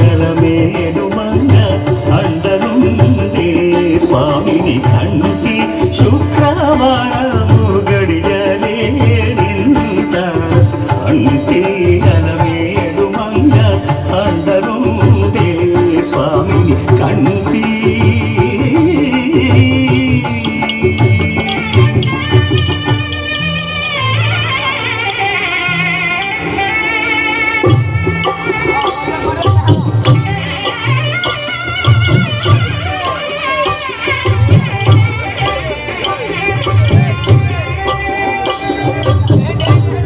అలమేలు మంగ అండనుండే స్వామిని కంటి శుక్రవారము గడియలే నింట కంటి అలమేలు మంగ అండనుండే స్వామిని కంటి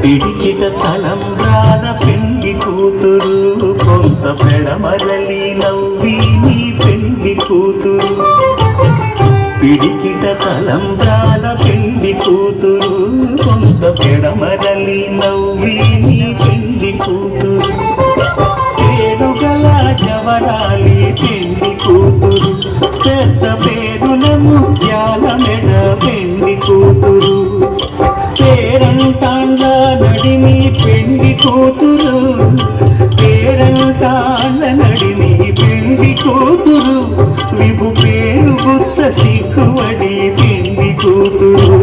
పిడికిట తలంబ్రాల పెండి కూతురు కొంత పెడమరలి నవ్వి నీ పెండి కూతురు పిడికిట తలంబ్రాల పెండి కూతురు కొంత పెడమరలి నవ్వి నీ పెండి కూతురు పేరుగల జవరాలి పెండి కూతురు పెద్ద పేరున ముత్యాల మెడ పెండి కూతురు పేరంటాండ నడిమి పెండి కూతురు పేరంటాండ నడిమి పెండి కూతురు విభు పేరు గుత్స సిగ్గువడి పెండి కూతురు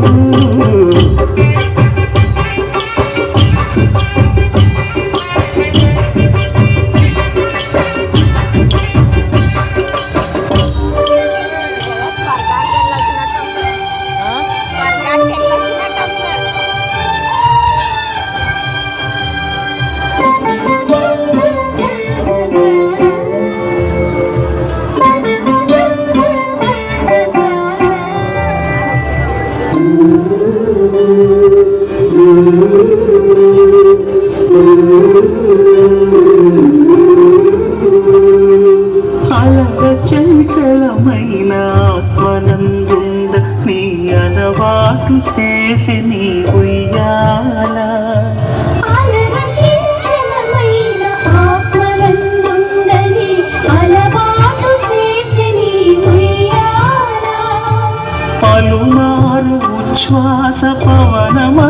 అలగ చంచలమైన ఆత్మనందుండ నీ అలవాటు చేసి నీ ఉయ్యాల పలుమారు ఉచ్ఛ్వాస పవనమా